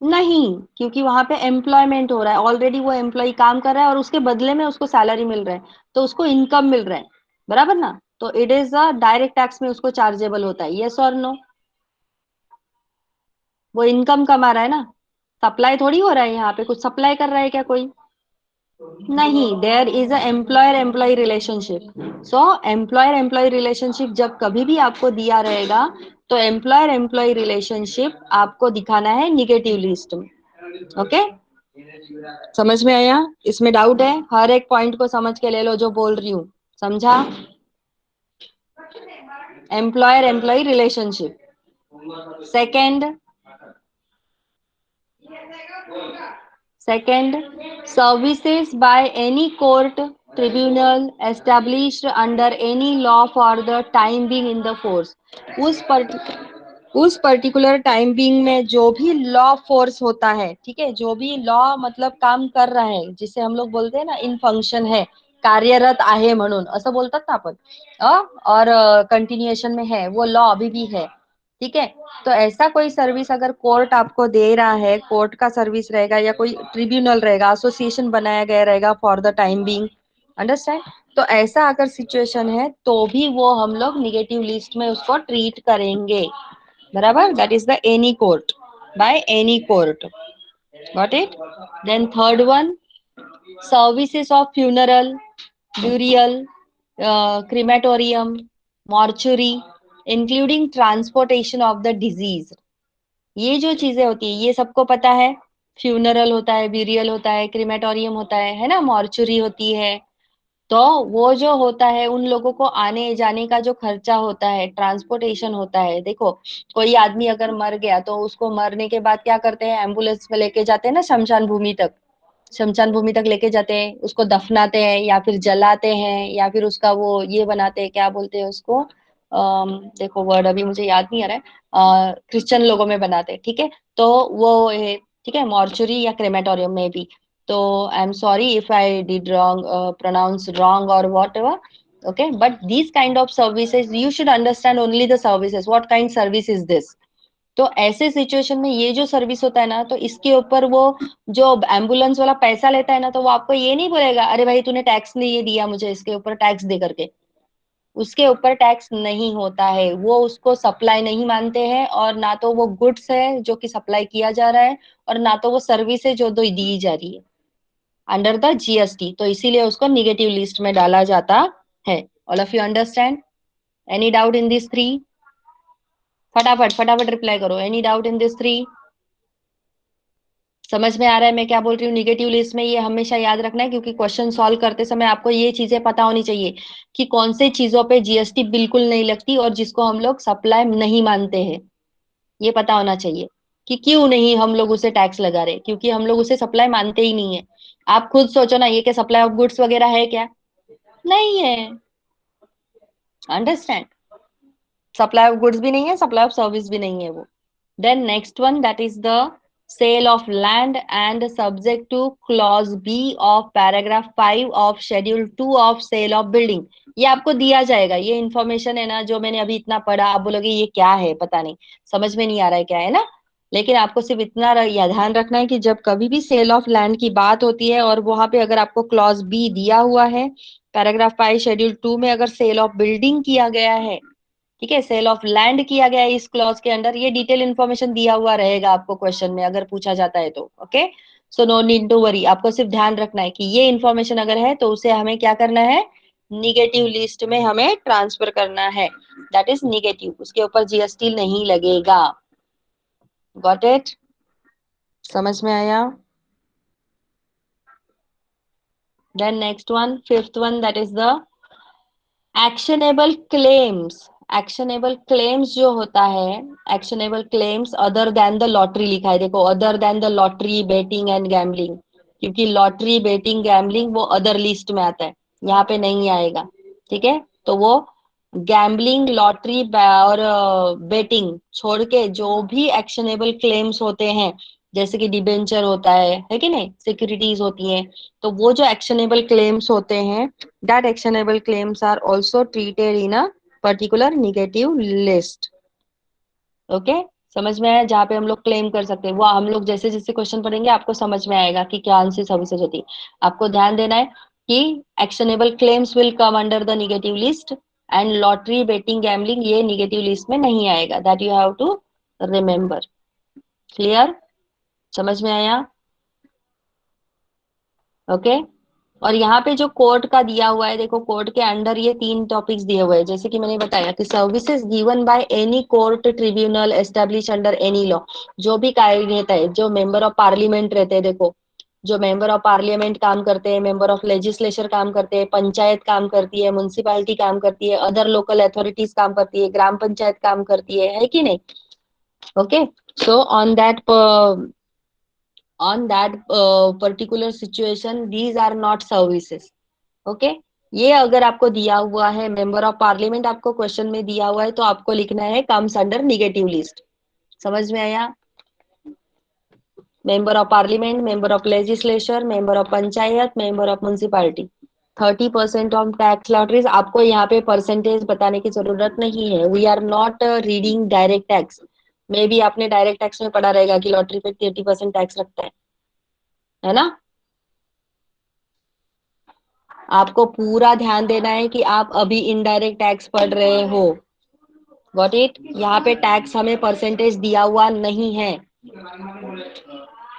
नहीं, क्योंकि वहां पे एम्प्लॉयमेंट हो रहा है, ऑलरेडी वो एम्प्लॉय काम कर रहा है और उसके बदले में उसको सैलरी मिल रहा है, तो उसको इनकम मिल रहा है। बराबर ना? तो it is a direct tax में उसको चार्जेबल होता है। यस और नो? वो इनकम कमा रहा है ना, सप्लाई थोड़ी हो रहा है, यहाँ पे कुछ सप्लाई कर रहा है क्या कोई? नहीं, there is a employer employee relationship. So employer employee relationship जब कभी भी आपको दिया रहेगा, तो एम्प्लॉयर एम्प्लॉय रिलेशनशिप आपको दिखाना है निगेटिव लिस्ट में। ओके? समझ में आया? इसमें डाउट है? हर एक पॉइंट को समझ के ले लो जो बोल रही हूँ। समझा? Employer employee relationship. Second, second, services by any court tribunal established under any law for the time being in the force. उस उस पर्टिकुलर टाइम बीइंग में जो भी लॉ फोर्स होता है, ठीक है, जो भी लॉ मतलब काम कर रहा है, जिसे हम लोग बोलते हैं ना इन फंक्शन है, कार्यरत आहे म्हणून असं बोलतात ना आपण, और कंटिन्यूएशन में है, वो लॉ अभी भी है। ठीक है, तो ऐसा कोई सर्विस अगर कोर्ट आपको दे रहा है, कोर्ट का सर्विस रहेगा या कोई ट्रिब्यूनल रहेगा, एसोसिएशन बनाया गया रहेगा for the time being. Understand? तो ऐसा अगर सिचुएशन है तो भी वो हम लोग निगेटिव लिस्ट में उसको ट्रीट करेंगे। बराबर? That is the any court, by any court. Got it? Then third one, services of funeral, burial, crematorium, mortuary, including transportation of the deceased। ये जो चीजें होती है ये सबको पता है। फ्यूनरल होता है, ब्यूरियल होता है, क्रिमेटोरियम होता है ना, मॉर्चुरी होती है। तो वो जो होता है उन लोगों को आने जाने का जो खर्चा होता है, ट्रांसपोर्टेशन होता है। देखो, कोई आदमी अगर मर गया तो उसको मरने के बाद क्या करते हैं, एम्बुलेंस में लेके जाते हैं ना शमशान भूमि तक। शमशान भूमि तक लेके जाते हैं, उसको दफनाते हैं या फिर जलाते हैं या फिर उसका वो ये बनाते हैं, क्या बोलते हैं उसको, देखो वर्ड अभी मुझे याद नहीं आ रहा है। क्रिश्चियन लोगों में बनाते हैं, ठीक है। तो वो ठीक है, मॉर्चुरी या क्रेमेटोरियम में भी। तो I am sorry if I did wrong, pronounce wrong और whatever. Okay, but these kind of services you should understand only the services, what kind service is this। तो ऐसे सिचुएशन में ये जो सर्विस होता है ना, तो इसके ऊपर वो जो एम्बुलेंस वाला पैसा लेता है ना, तो वो आपको ये नहीं बोलेगा अरे भाई तूने टैक्स नहीं ये दिया मुझे, इसके ऊपर टैक्स दे करके। उसके ऊपर टैक्स नहीं होता है, वो उसको सप्लाई नहीं मानते हैं, और ना तो वो गुड्स है जो कि सप्लाई किया जा रहा है, और ना तो वो सर्विस है जो दो दी जा रही है अंडर द जीएसटी। तो इसीलिए उसको निगेटिव लिस्ट में डाला जाता है। All of you understand? Any doubt in this three? फटाफट फटाफट रिप्लाई करो, any doubt in this three? समझ में आ रहा है मैं क्या बोल रही हूँ? निगेटिव लिस्ट में ये हमेशा याद रखना है, क्योंकि क्वेश्चन सॉल्व करते समय आपको ये चीजें पता होनी चाहिए कि कौन से चीजों पे जीएसटी बिल्कुल नहीं लगती और जिसको हम लोग सप्लाई नहीं मानते हैं। ये पता होना चाहिए कि क्यों नहीं हम लोग उसे टैक्स लगा रहे, क्योंकि हम लोग उसे सप्लाई मानते ही नहीं है। आप खुद सोचो ना, ये क्या सप्लाई ऑफ गुड्स वगैरह है क्या? नहीं है। अंडरस्टैंड? सप्लाई ऑफ गुड्स भी नहीं है, सप्लाई ऑफ सर्विस भी नहीं है वो। Then next one, that is the sale of land and subject to clause B of paragraph 5 of schedule 2 of sale of building। ये आपको दिया जाएगा, ये इंफॉर्मेशन है ना जो मैंने अभी इतना पढ़ा, आप बोलोगे ये क्या है, पता नहीं, समझ में नहीं आ रहा है क्या है ना। लेकिन आपको सिर्फ इतना या ध्यान रखना है कि जब कभी भी सेल ऑफ लैंड की बात होती है और वहां पे अगर आपको क्लॉज बी दिया हुआ है, पैराग्राफ 5 शेड्यूल 2 में अगर सेल ऑफ बिल्डिंग किया गया है, ठीक है, सेल ऑफ लैंड किया गया है इस क्लॉज के अंडर, ये डिटेल इन्फॉर्मेशन दिया हुआ रहेगा आपको क्वेश्चन में अगर पूछा जाता है तो। Okay, so no need to worry, आपको सिर्फ ध्यान रखना है कि ये इन्फॉर्मेशन अगर है तो उसे हमें क्या करना है, निगेटिव लिस्ट में हमें ट्रांसफर करना है। दैट इज निगेटिव, उसके ऊपर जीएसटी नहीं लगेगा। Got it? समझ में आया? Then next one, fifth one, that is the actionable claims. Actionable claims जो होता है, actionable claims other than the lottery लिखा है, देखो, other than the lottery betting and gambling, क्योंकि लॉटरी बेटिंग गैम्बलिंग वो अदर लिस्ट में आता है, यहाँ पे नहीं आएगा। ठीक है, तो वो गैम्बलिंग, लॉटरी और बेटिंग छोड़ के जो भी एक्शनेबल क्लेम्स होते हैं, जैसे कि डिबेंचर होता है कि नहीं, सिक्योरिटीज होती हैं, तो वो जो एक्शनेबल क्लेम्स होते हैं, that actionable claims are also treated in a particular negative list। Okay, समझ में आया? जहाँ पे हम लोग क्लेम कर सकते हैं, वो हम लोग जैसे जैसे क्वेश्चन पढ़ेंगे आपको समझ में आएगा कि कौन सी सर्विसेज होती है। आपको ध्यान देना है कि actionable claims will come under the negative list, and lottery betting gambling ये निगेटिव लिस्ट में नहीं आएगा। That you have to remember. Clear? समझ में आया? ओके। और यहाँ पे जो कोर्ट का दिया हुआ है, देखो कोर्ट के अंडर ये तीन टॉपिक्स दिए हुए हैं, जैसे कि मैंने बताया कि services given by any court tribunal establish under any law. जो भी कार्य रहता है, जो मेंबर ऑफ पार्लियामेंट रहते हैं, देखो, जो मेंबर ऑफ पार्लियामेंट काम करते हैं, मेंबर ऑफ लेजिस्लेचर काम करते हैं, पंचायत काम करती है, म्युनिसिपैलिटी काम करती है, अदर लोकल अथॉरिटीज काम करती है, ग्राम पंचायत काम करती है कि नहीं? Okay, so on that particular situation these are not services। Okay, ये अगर आपको दिया हुआ है, मेंबर ऑफ पार्लियामेंट आपको क्वेश्चन में दिया हुआ है, तो आपको लिखना है कम्स अंडर निगेटिव लिस्ट। समझ में आया? Member of parliament, member of legislature, member of panchayat, member of municipality. 30% of tax lotteries, आपको यहाँ पे परसेंटेज बताने की जरूरत नहीं है। We are not reading direct tax. Maybe आपने डायरेक्ट टैक्स में पढ़ा रहेगा कि लॉटरी पे 30% टैक्स रखता है ना? आपको पूरा ध्यान देना है कि आप अभी इनडायरेक्ट टैक्स पढ़ रहे हो। Got it? यहाँ पे टैक्स हमें परसेंटेज दिया हुआ नहीं है,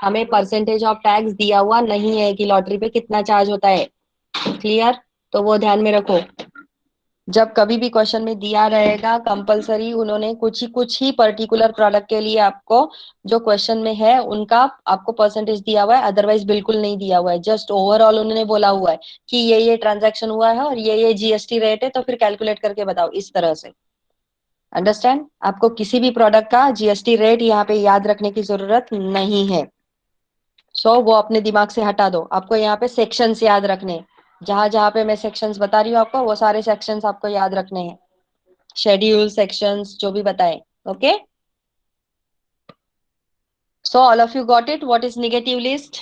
हमें परसेंटेज ऑफ टैक्स दिया हुआ नहीं है कि लॉटरी पे कितना चार्ज होता है। क्लियर? तो वो ध्यान में रखो। जब कभी भी क्वेश्चन में दिया रहेगा कंपलसरी उन्होंने कुछ ही पर्टिकुलर प्रोडक्ट के लिए आपको जो क्वेश्चन में है उनका आपको परसेंटेज दिया हुआ है, अदरवाइज बिल्कुल नहीं दिया हुआ है। जस्ट ओवरऑल उन्होंने बोला हुआ है कि ये ट्रांजैक्शन हुआ है और ये जीएसटी रेट है, तो फिर कैलकुलेट करके बताओ, इस तरह से। अंडरस्टैंड? आपको किसी भी प्रोडक्ट का जीएसटी रेट यहाँ पे याद रखने की जरूरत नहीं है। सो वो अपने दिमाग से हटा दो। आपको यहाँ पे सेक्शंस याद रखने हैं। जहां जहां पे मैं सेक्शंस बता रही हूँ आपको, वो सारे सेक्शंस आपको याद रखने हैं। शेड्यूल, सेक्शंस, जो भी बताए। Okay, so all of you got it, what is negative list?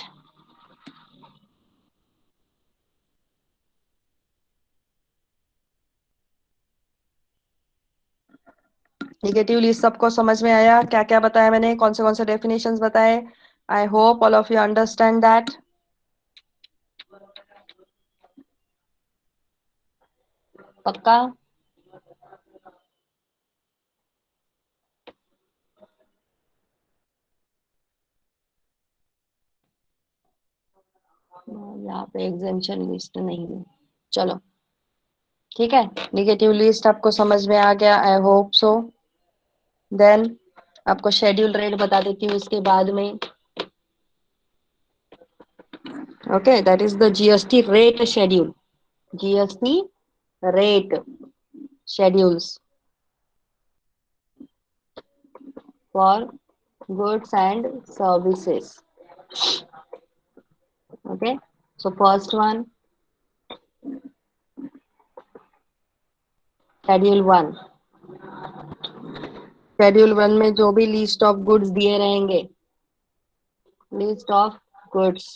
Negative list सबको समझ में आया? क्या क्या बताया मैंने, कौन से डेफिनेशंस बताए? आई hope all of you understand that. पक्का? यहाँ पे एग्जेम्पशन लिस्ट नहीं है। चलो, ठीक है। नेगेटिव लिस्ट आपको समझ में आ गया, आई होप सो। देन आपको शेड्यूल रेट बता देती हूँ इसके बाद में। Okay, that is the GST rate schedule. GST rate schedules for goods and services. Okay, so first one, schedule 1। Schedule one में जो भी लिस्ट ऑफ गुड्स दिए रहेंगे, list of goods,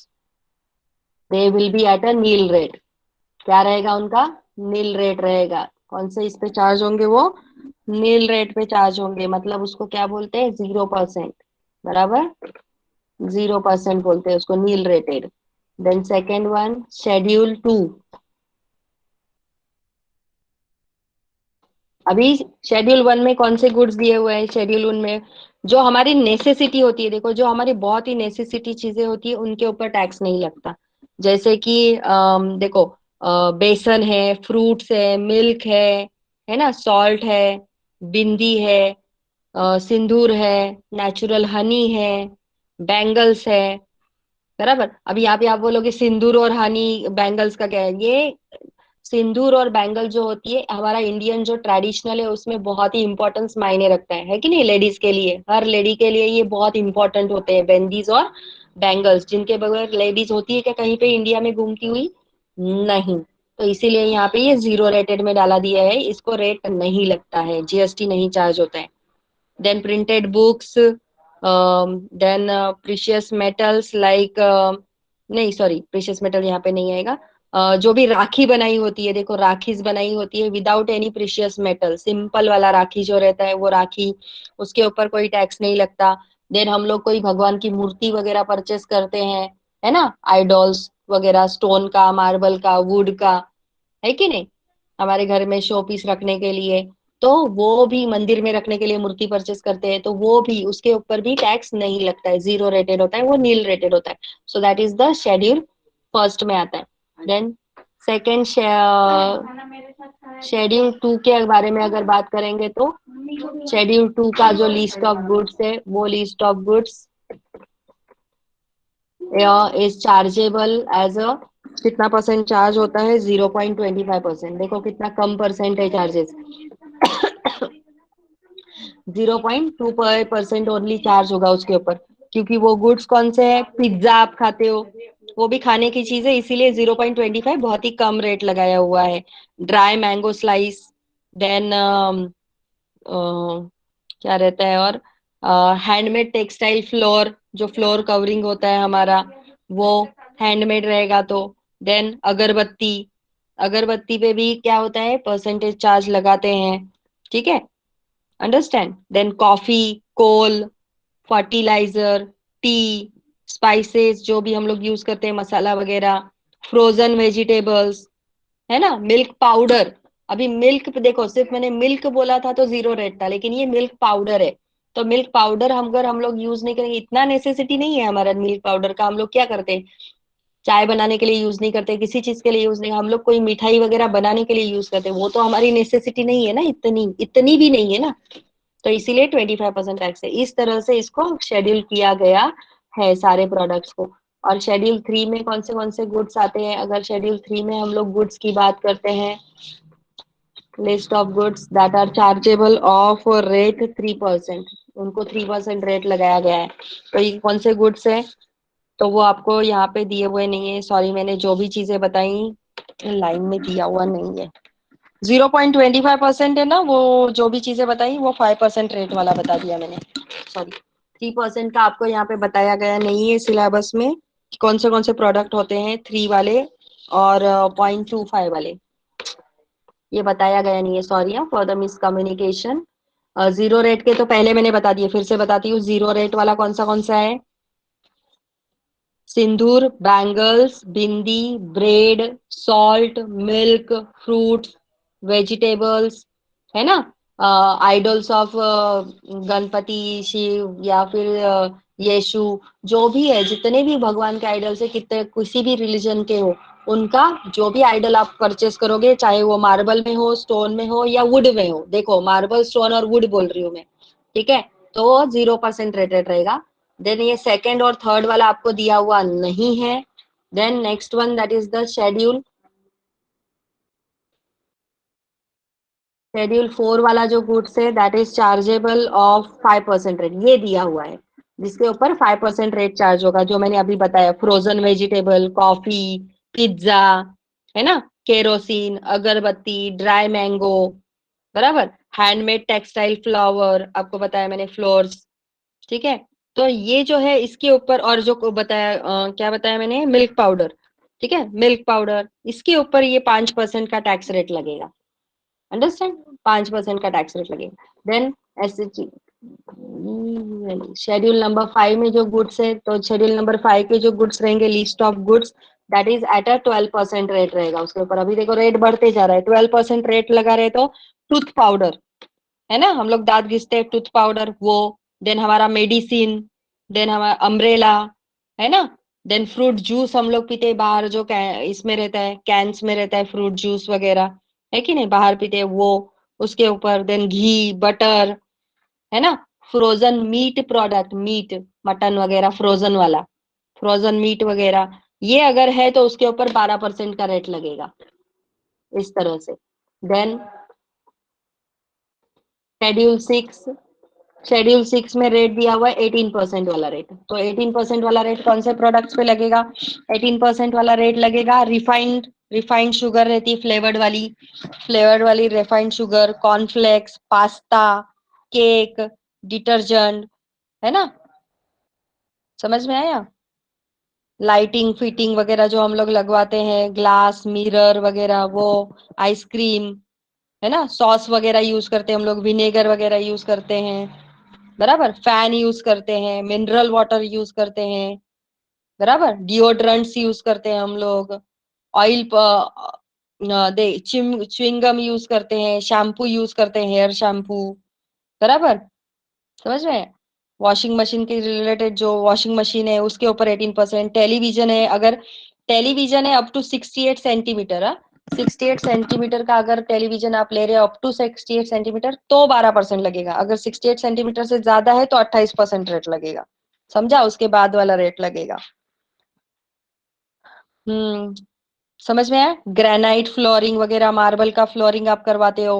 they will be at a nil rate. क्या रहेगा उनका? Nil rate रहेगा। कौन से इस पे चार्ज होंगे वो? नील रेट पे चार्ज होंगे, मतलब उसको क्या बोलते हैं? 0%। बराबर, 0% बोलते हैं उसको, nil rated. Then second one, schedule 2। अभी शेड्यूल वन में कौन से गुड्स दिए हुए हैं? शेड्यूल वन में जो हमारी नेसेसिटी होती है, देखो जो हमारी बहुत ही नेसेसिटी चीजें होती है उनके ऊपर टैक्स नहीं लगता। जैसे कि देखो, बेसन है, फ्रूट्स है, मिल्क है ना, सॉल्ट है, बिंदी है, सिंदूर है, नेचुरल हनी है, बैंगल्स है। बराबर। अभी यहाँ पे आप बोलोगे सिंदूर और हनी बैंगल्स का क्या है? ये सिंदूर और बैंगल जो होती है हमारा इंडियन जो ट्रेडिशनल है उसमें बहुत ही इंपॉर्टेंस मायने रखता है कि नहीं? लेडीज के लिए, हर लेडी के लिए ये बहुत इंपॉर्टेंट होते हैं, बेंदीज और बैंगल्स, जिनके बगैर लेडीज होती है क्या कहीं पे इंडिया में घूमती हुई? नहीं। तो इसीलिए यहाँ पे ये जीरो रेटेड में डाला दिया है, इसको रेट नहीं लगता है, जीएसटी नहीं चार्ज होता है। then printed books, then precious metals like नहीं सॉरी, प्रीशियस मेटल यहाँ पे नहीं आएगा। जो भी राखी बनाई होती है, देखो राखीज बनाई होती है without any precious metal, simple वाला राखी जो रहता है वो राखी, उसके ऊपर कोई टैक्स नहीं लगता। देन हम लोग कोई भगवान की मूर्ति वगैरह परचेस करते हैं, है ना, आइडॉल्स वगैरह, स्टोन का, मार्बल का, वुड का, है कि नहीं, हमारे घर में शो पीस रखने के लिए, तो वो भी मंदिर में रखने के लिए मूर्ति परचेस करते हैं, तो वो भी, उसके ऊपर भी टैक्स नहीं लगता है, जीरो रेटेड होता है, वो नील रेटेड होता है। सो that is the schedule first में आता है। देन सेकेंड, शेड्यूल टू के बारे में अगर बात करेंगे तो शेड्यूल टू का जो लिस्ट ऑफ गुड्स है, वो list of goods is chargeable as a, कितना परसेंट चार्ज होता है? 0.25%। देखो कितना कम परसेंट है चार्जेस, 0.2% ओनली चार्ज होगा उसके ऊपर। क्योंकि वो गुड्स कौन से है? पिज्जा आप खाते हो, वो भी खाने की चीज है, इसीलिए 0.25 बहुत ही कम रेट लगाया हुआ है। ड्राई मैंगो स्लाइस, देन क्या रहता है और, हैंडमेड टेक्सटाइल फ्लोर, जो फ्लोर कवरिंग होता है हमारा, वो हैंडमेड रहेगा तो। देन अगरबत्ती, अगरबत्ती पे भी क्या होता है? परसेंटेज चार्ज लगाते हैं, ठीक है। अंडरस्टैंड? देन कॉफी, कोल, फर्टिलाइजर, टी, स्पाइसेस जो भी हम लोग यूज करते हैं, मसाला वगैरह, फ्रोजन वेजिटेबल्स, है ना, मिल्क पाउडर। अभी मिल्क पे देखो, सिर्फ मैंने मिल्क बोला था तो जीरो रेट था, लेकिन ये मिल्क पाउडर है। तो मिल्क पाउडर हम अगर हम लोग यूज नहीं करेंगे, इतना नेसेसिटी नहीं है हमारा मिल्क पाउडर का, हम लोग क्या करते हैं, चाय बनाने के लिए यूज नहीं करते, किसी चीज के लिए यूज नहीं, हम लोग कोई मिठाई वगैरह बनाने के लिए यूज करते हैं, वो तो हमारी नेसेसिटी नहीं है ना, इतनी इतनी भी नहीं है ना। तो इसीलिए 25% टैक्स है। इस तरह से इसको शेड्यूल किया गया है सारे प्रोडक्ट्स को। और शेड्यूल 3 में कौन से गुड्स आते हैं? अगर शेड्यूल 3 में हम लोग गुड्स की बात करते हैं, list of goods that are chargeable of rate 3%, उनको 3% रेट लगाया गया है। तो ये कौन से गुड्स है? तो वो आपको यहाँ पे दिए हुए नहीं है, सॉरी, मैंने जो भी चीजें बताई लाइन में दिया हुआ नहीं है। 0.25% है ना, वो जो भी चीजें बताई वो 5% रेट वाला बता दिया मैंने, सॉरी। 3% का आपको यहाँ पे बताया गया नहीं है सिलेबस में, कौन से प्रोडक्ट होते हैं 3 वाले और 0.25 वाले, ये बताया गया नहीं है, sorry for the miscommunication. Zero rate के तो पहले मैंने बता दिए, फिर से बताती हूँ, जीरो रेट वाला कौन सा है? Sindoor, bangles, bindi, bread, salt, milk, fruits, vegetables, है ना, आइडल्स ऑफ गणपति, शिव या फिर यीशु, जो भी है, जितने भी भगवान के आइडल्स है, कितने किसी भी रिलीजन के हो, उनका जो भी आइडल आप परचेस करोगे, चाहे वो मार्बल में हो, स्टोन में हो या वुड में हो, देखो मार्बल, स्टोन और वुड बोल रही हूँ मैं, ठीक है, तो 0% रेटेड रहेगा। देन ये सेकंड और थर्ड वाला आपको दिया हुआ नहीं है। Then next one that is the schedule, schedule 4 वाला जो गुड्स है that is chargeable of 5% rate, ये दिया हुआ है, जिसके ऊपर 5% रेट चार्ज होगा, जो मैंने अभी बताया, फ्रोजन वेजिटेबल, कॉफी, पिज्जा, है ना, केरोसिन, अगरबत्ती, ड्राई मैंगो, बराबर, हैंडमेड टेक्सटाइल फ्लावर, आपको बताया मैंने, फ्लोर्स, ठीक है। तो ये जो है इसके ऊपर, और जो को बताया क्या बताया मैंने, मिल्क पाउडर, ठीक है, मिल्क पाउडर, इसके ऊपर ये 5% का टैक्स रेट लगेगा, अंडरस्टैंड, 5% का टैक्स रेट लगेगा। देन ऐसे शेड्यूल नंबर 5 में जो गुड्स है, तो शेड्यूल नंबर 5 के जो गुड्स रहेंगे, list of goods that is at a 12% rate रहेगा उसके ऊपर, अभी देखो रेट बढ़ते जा रहा है, 12% रेट लगा रहे, तो टूथ पाउडर, है ना, हम लोग दांत घिसते हैं, टूथ पाउडर वो, देन हमारा मेडिसिन, देन हमारा अम्ब्रेला, है ना, देन फ्रूट जूस हम लोग पीते हैं बाहर, जो इसमें रहता है, कैंस में रहता है फ्रूट जूस वगैरह, है कि नहीं, बाहर पीते हैं वो, उसके ऊपर, देन घी, बटर, है ना, frozen meat product, meat, mutton वगैरह फ्रोजन वाला, फ्रोजन मीट वगैरह, ये अगर है तो उसके ऊपर 12% का रेट लगेगा, इस तरह से। देन शेड्यूल 6, शेड्यूल 6 में रेट दिया हुआ है 18% वाला रेट, तो 18% वाला रेट कौन से प्रोडक्ट्स पे लगेगा? 18% वाला रेट लगेगा रिफाइंड, रिफाइंड शुगर रहती है फ्लेवर्ड वाली, फ्लेवर्ड वाली refined sugar, cornflakes, pasta, cake, detergent, है ना, समझ में आया? लाइटिंग फिटिंग वगैरह जो हम लोग लगवाते हैं, ग्लास मिरर वगैरह वो, आइसक्रीम, है ना, सॉस वगैरह यूज करते हैं हम लोग, विनेगर वगैरह यूज करते हैं, बराबर, फैन यूज करते हैं, मिनरल वाटर यूज करते हैं, बराबर, डिओड्रेंट्स यूज करते हैं हम लोग, ऑयल दे च्युइंगम यूज करते हैं, शैम्पू यूज करते हैं, हेयर शैम्पू, बराबर, समझ में? वॉशिंग मशीन के रिलेटेड, जो वॉशिंग मशीन है उसके ऊपर 18%, टेलीविजन है, अगर टेलीविजन है अप टू 68 सेंटीमीटर, 68 सेंटीमीटर का अगर टेलीविजन आप ले रहे हो अप टू 68 सेंटीमीटर, तो 12% लगेगा, अगर 68 सेंटीमीटर से ज्यादा है तो 28% रेट लगेगा, समझा, उसके बाद वाला रेट लगेगा। हम्म, समझ में आया? ग्रेनाइट फ्लोरिंग वगैरह, मार्बल का फ्लोरिंग आप करवाते हो,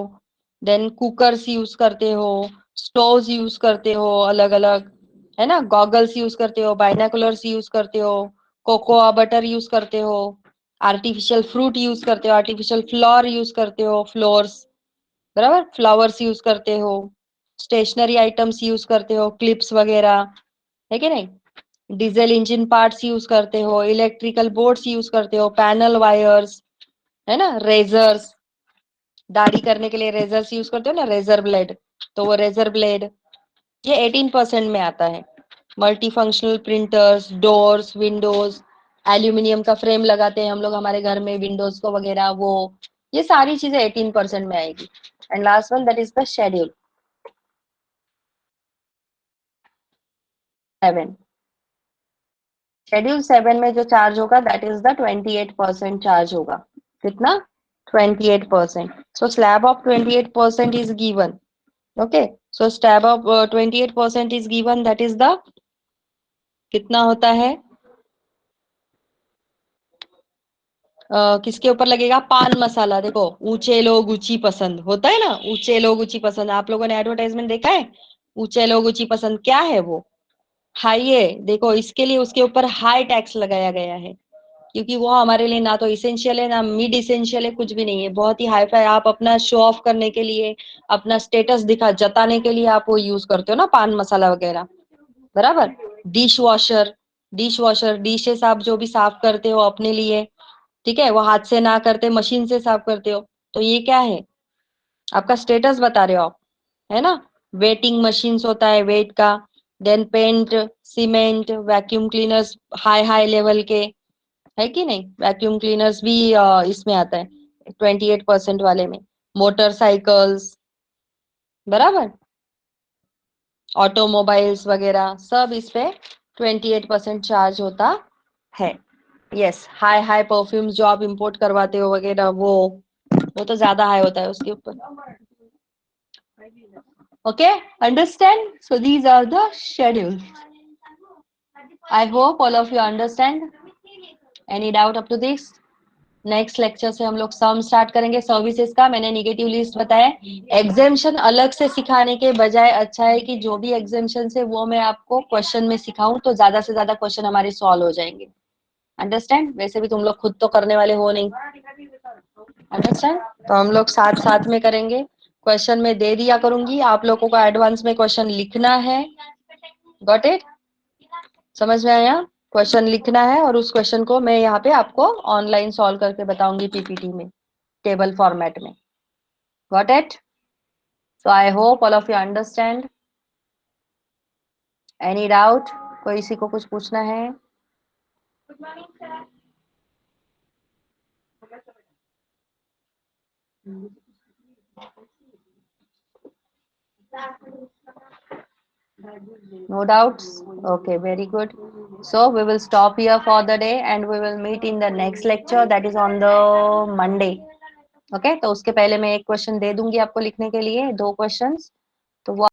देन कुकर्स यूज करते हो, स्टोव्स यूज करते हो अलग अलग, है ना, गॉगल्स यूज करते हो, बाइनाकुलर्स यूज करते हो, कोकोआ बटर यूज करते हो, आर्टिफिशियल फ्रूट यूज करते हो, आर्टिफिशियल फ्लोर यूज करते हो, फ्लोर्स, बराबर, फ्लावर्स यूज करते हो, स्टेशनरी आइटम्स यूज करते हो, क्लिप्स वगैरह, है कि नहीं, डीजल इंजन पार्ट्स यूज करते हो, इलेक्ट्रिकल बोर्ड्स यूज करते हो, पैनल वायर्स, है ना, रेजर्स, दाढ़ी करने के लिए रेजर्स यूज करते हो ना, रेजर ब्लेड, तो वो रेजर ब्लेड, ये 18% में आता है। Multi functional printers, doors, Windows, aluminium का फ्रेम लगाते हैं हम लोग हमारे घर में विंडोज को वगैरह, वो, ये सारी चीजें 18% में आएगी। And last one that is the schedule 7। Schedule 7 में जो चार्ज होगा दैट इज द 28% चार्ज होगा। कितना? 28%। So slab of 28% is given. Okay, so slab of 28% is given, that is the कितना होता है? किसके ऊपर लगेगा? पान मसाला। देखो, ऊंचे लोग ऊंची पसंद होता है ना, ऊंचे लोग ऊंची पसंद, आप लोगों ने एडवर्टाइजमेंट देखा है? ऊंचे लोग ऊंची पसंद क्या है वो? हाई है। देखो, इसके लिए उसके ऊपर हाई टैक्स लगाया गया है, क्योंकि वो हमारे लिए ना तो इसेंशियल है ना मिड इसेंशियल है, कुछ भी नहीं है, बहुत ही हाई फाई। आप अपना शो ऑफ करने के लिए, अपना स्टेटस दिखा जताने के लिए आप वो यूज करते हो ना, पान मसाला वगैरह। बराबर। Dish washer, dish washer, dishes आप जो भी साफ करते हो अपने लिए, ठीक है, वो हाथ से ना करते मशीन से साफ करते हो, तो ये क्या है? आपका स्टेटस बता रहे हो आप, है ना। वेटिंग मशीन्स होता है वेट का। Then paint, cement, vacuum cleaners, high high level के, है कि नहीं? वैक्यूम क्लीनर्स भी इसमें आता है 28% वाले में। मोटरसाइकल्स, बराबर, ऑटोमोबाइल्स वगैरह सब इस पे 28% चार्ज होता है। यस, हाई हाई परफ्यूम्स जो आप इंपोर्ट करवाते हो वगैरह, वो तो ज्यादा हाई होता है उसके ऊपर। Okay, understand? So these are the schedule. I hope all of you understand. Any doubt up to this? Next lecture से हम लोग सम स्टार्ट करेंगे सर्विसेज का। मैंने निगेटिव लिस्ट बताया। एग्जेम्पशन अलग से सिखाने के बजाय अच्छा है कि जो भी एग्जेम्पशन है वो मैं आपको क्वेश्चन में सिखाऊं, तो ज्यादा से ज्यादा क्वेश्चन हमारे सॉल्व हो जाएंगे। अंडरस्टैंड? वैसे भी तुम लोग खुद तो करने वाले हो नहीं। अंडरस्टैंड? तो हम लोग साथ साथ में करेंगे। क्वेश्चन में दे दिया करूंगी, आप लोगों को एडवांस में क्वेश्चन लिखना है। Got it? समझ में आया? क्वेश्चन लिखना है और उस क्वेश्चन को मैं यहाँ पे आपको ऑनलाइन सॉल्व करके बताऊंगी पीपीटी में, टेबल फॉर्मेट में। Got it? So I hope all of you understand. Any doubt? कोई किसी को कुछ पूछना है? No doubts? Okay, very good. So we will stop here for the day and we will meet in the next lecture, that is on the Monday. Okay, तो उसके पहले मैं एक क्वेश्चन दे दूंगी आपको लिखने के लिए, 2 क्वेश्चंस। तो वो